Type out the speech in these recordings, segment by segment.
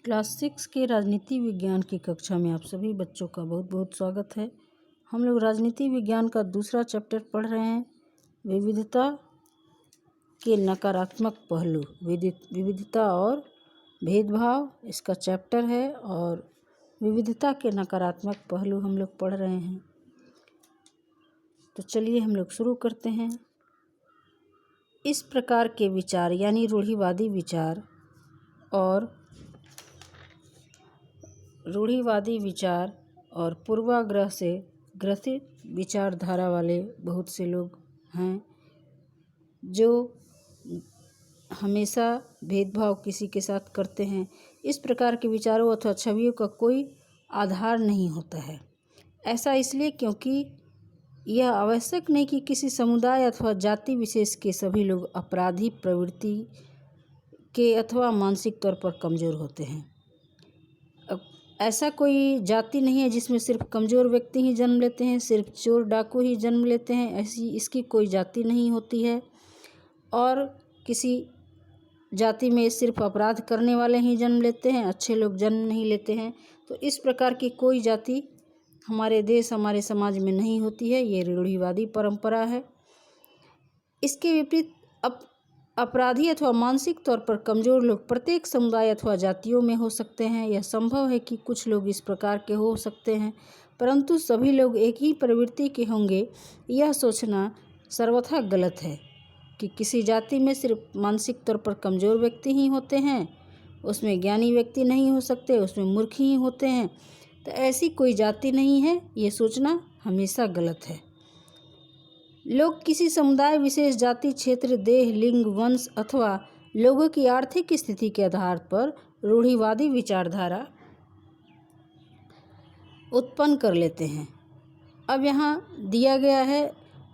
Class 6 के राजनीति विज्ञान की कक्षा में आप सभी बच्चों का बहुत बहुत स्वागत है। हम लोग राजनीति विज्ञान का दूसरा चैप्टर पढ़ रहे हैं, विविधता के नकारात्मक पहलू। विविधता और भेदभाव इसका चैप्टर है और विविधता के नकारात्मक पहलू हम लोग पढ़ रहे हैं। तो चलिए हम लोग शुरू करते हैं। इस प्रकार के विचार यानी रूढ़िवादी विचार और पूर्वाग्रह से ग्रसित विचारधारा वाले बहुत से लोग हैं जो हमेशा भेदभाव किसी के साथ करते हैं। इस प्रकार के विचारों अथवा छवियों का कोई आधार नहीं होता है। ऐसा इसलिए क्योंकि यह आवश्यक नहीं कि किसी समुदाय अथवा जाति विशेष के सभी लोग अपराधी प्रवृत्ति के अथवा मानसिक तौर पर कमज़ोर होते हैं। ऐसा कोई जाति नहीं है जिसमें सिर्फ कमज़ोर व्यक्ति ही जन्म लेते हैं, सिर्फ चोर डाकू ही जन्म लेते हैं। ऐसी इसकी कोई जाति नहीं होती है। और किसी जाति में सिर्फ अपराध करने वाले ही जन्म लेते हैं, अच्छे लोग जन्म नहीं लेते हैं। तो इस प्रकार की कोई जाति हमारे देश हमारे समाज में नहीं होती है। ये रूढ़िवादी परंपरा है। इसके विपरीत अपराधी अथवा मानसिक तौर पर कमज़ोर लोग प्रत्येक समुदाय अथवा जातियों में हो सकते हैं। यह संभव है कि कुछ लोग इस प्रकार के हो सकते हैं, परंतु सभी लोग एक ही प्रवृत्ति के होंगे, यह सोचना सर्वथा गलत है कि किसी जाति में सिर्फ मानसिक तौर पर कमज़ोर व्यक्ति ही होते हैं, उसमें ज्ञानी व्यक्ति नहीं हो सकते, उसमें मूर्ख ही होते हैं। तो ऐसी कोई जाति नहीं है, ये सोचना हमेशा गलत है। लोग किसी समुदाय विशेष जाति क्षेत्र देह लिंग वंश अथवा लोगों की आर्थिक स्थिति के आधार पर रूढ़िवादी विचारधारा उत्पन्न कर लेते हैं। अब यहाँ दिया गया है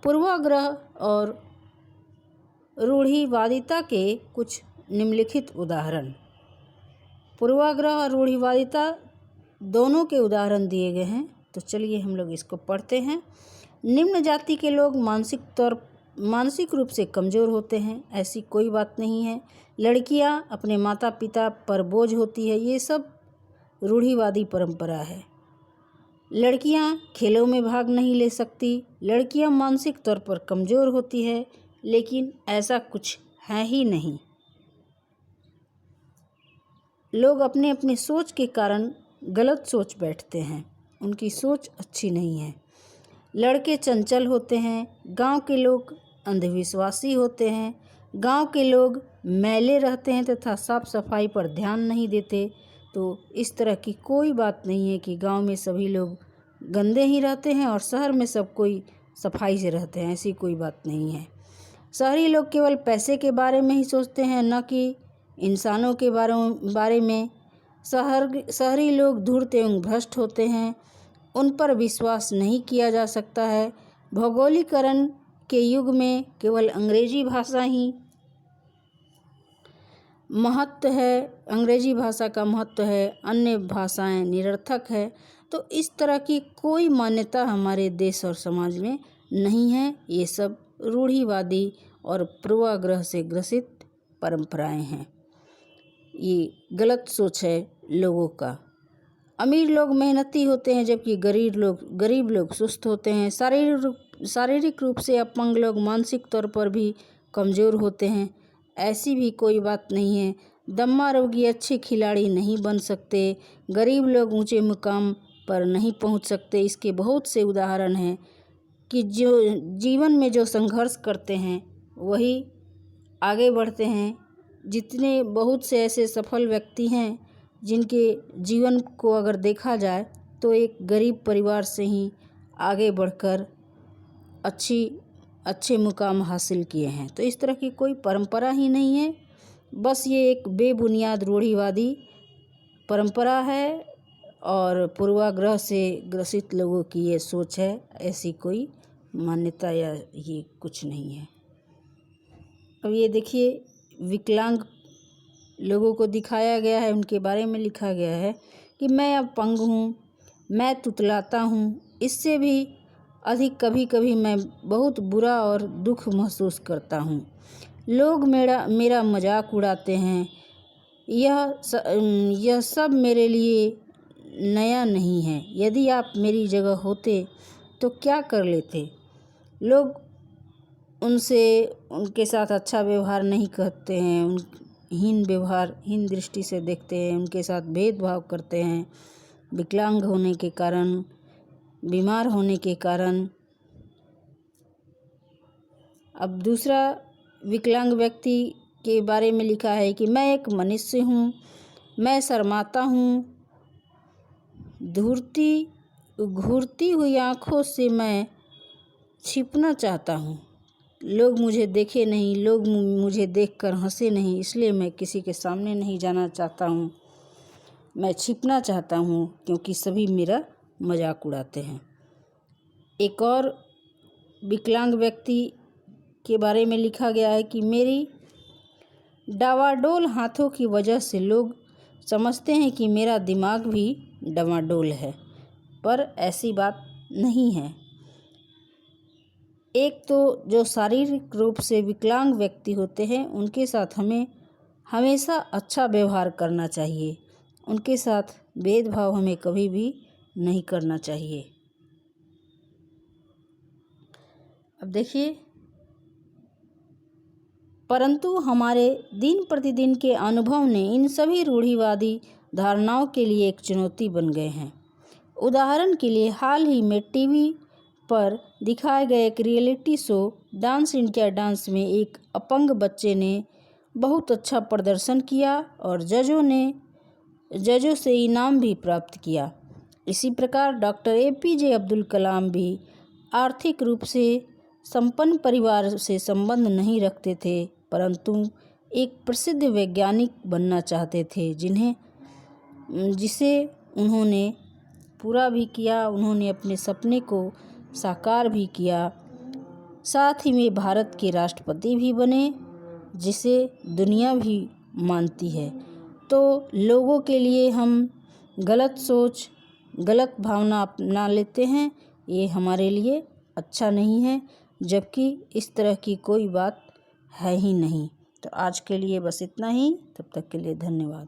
पूर्वाग्रह और रूढ़िवादिता के कुछ निम्नलिखित उदाहरण। पूर्वाग्रह और रूढ़िवादिता दोनों के उदाहरण दिए गए हैं। तो चलिए हम लोग इसको पढ़ते हैं। निम्न जाति के लोग मानसिक रूप से कमज़ोर होते हैं, ऐसी कोई बात नहीं है। लड़कियां अपने माता पिता पर बोझ होती है, ये सब रूढ़िवादी परंपरा है। लड़कियां खेलों में भाग नहीं ले सकती। लड़कियां मानसिक तौर पर कमज़ोर होती है, लेकिन ऐसा कुछ है ही नहीं। लोग अपने अपने सोच के कारण गलत सोच बैठते हैं, उनकी सोच अच्छी नहीं है। लड़के चंचल होते हैं। गांव के लोग अंधविश्वासी होते हैं। गांव के लोग मैले रहते हैं तथा साफ सफाई पर ध्यान नहीं देते। तो इस तरह की कोई बात नहीं है कि गांव में सभी लोग गंदे ही रहते हैं और शहर में सब कोई सफाई से रहते हैं, ऐसी कोई बात नहीं है। शहरी लोग केवल पैसे के बारे में ही सोचते हैं, न कि इंसानों के बारे में। शहरी लोग धूर्त एवं भ्रष्ट होते हैं, उन पर विश्वास नहीं किया जा सकता है। भौगोलिकरण के युग में केवल अंग्रेजी भाषा ही महत्व है, अंग्रेजी भाषा का महत्व है, अन्य भाषाएं निरर्थक है। तो इस तरह की कोई मान्यता हमारे देश और समाज में नहीं है। ये सब रूढ़िवादी और पूर्वाग्रह से ग्रसित परंपराएं हैं। ये गलत सोच है लोगों का। अमीर लोग मेहनती होते हैं, जबकि गरीब लोग सुस्त होते हैं। शारीरिक रूप से अपंग लोग मानसिक तौर पर भी कमज़ोर होते हैं, ऐसी भी कोई बात नहीं है। दम्मा रोगी अच्छे खिलाड़ी नहीं बन सकते। गरीब लोग ऊंचे मुकाम पर नहीं पहुंच सकते। इसके बहुत से उदाहरण हैं कि जो जीवन में जो संघर्ष करते हैं वही आगे बढ़ते हैं। बहुत से ऐसे सफल व्यक्ति हैं जिनके जीवन को अगर देखा जाए तो एक गरीब परिवार से ही आगे बढ़कर अच्छे मुकाम हासिल किए हैं। तो इस तरह की कोई परंपरा ही नहीं है, बस ये एक बेबुनियाद रूढ़िवादी परंपरा है और पूर्वाग्रह से ग्रसित लोगों की ये सोच है। ऐसी कोई मान्यता या ये कुछ नहीं है। अब ये देखिए, विकलांग लोगों को दिखाया गया है, उनके बारे में लिखा गया है कि मैं अपंग हूँ, मैं तुतलाता हूँ। इससे भी अधिक कभी कभी मैं बहुत बुरा और दुख महसूस करता हूँ। लोग मेरा मजाक उड़ाते हैं। यह सब मेरे लिए नया नहीं है। यदि आप मेरी जगह होते तो क्या कर लेते? लोग उनके साथ अच्छा व्यवहार नहीं करते हैं, हीन दृष्टि से देखते हैं, उनके साथ भेदभाव करते हैं, विकलांग होने के कारण, बीमार होने के कारण। अब दूसरा विकलांग व्यक्ति के बारे में लिखा है कि मैं एक मनुष्य हूँ, मैं शर्माता हूँ, घूरती हुई आँखों से मैं छिपना चाहता हूँ। लोग मुझे देखे नहीं, लोग मुझे देखकर हंसे नहीं, इसलिए मैं किसी के सामने नहीं जाना चाहता हूँ। मैं छिपना चाहता हूँ क्योंकि सभी मेरा मजाक उड़ाते हैं। एक और विकलांग व्यक्ति के बारे में लिखा गया है कि मेरी डावाडोल हाथों की वजह से लोग समझते हैं कि मेरा दिमाग भी डावाडोल है, पर ऐसी बात नहीं है। एक तो जो शारीरिक रूप से विकलांग व्यक्ति होते हैं उनके साथ हमें हमेशा अच्छा व्यवहार करना चाहिए, उनके साथ भेदभाव हमें कभी भी नहीं करना चाहिए। अब देखिए, परंतु हमारे दिन प्रतिदिन के अनुभव ने इन सभी रूढ़िवादी धारणाओं के लिए एक चुनौती बन गए हैं। उदाहरण के लिए हाल ही में टीवी पर दिखाए गए एक reality show dance India dance में एक अपंग बच्चे ने बहुत अच्छा प्रदर्शन किया और जजों से इनाम भी प्राप्त किया। इसी प्रकार डॉक्टर APJ अब्दुल कलाम भी आर्थिक रूप से संपन्न परिवार से संबंध नहीं रखते थे, परंतु एक प्रसिद्ध वैज्ञानिक बनना चाहते थे, जिसे उन्होंने पूरा भी किया। उन्होंने अपने सपने को साकार भी किया। साथ ही वे भारत के राष्ट्रपति भी बने, जिसे दुनिया भी मानती है। तो लोगों के लिए हम गलत सोच, गलत भावना अपना लेते हैं, ये हमारे लिए अच्छा नहीं है, जबकि इस तरह की कोई बात है ही नहीं। तो आज के लिए बस इतना ही। तब तक के लिए धन्यवाद।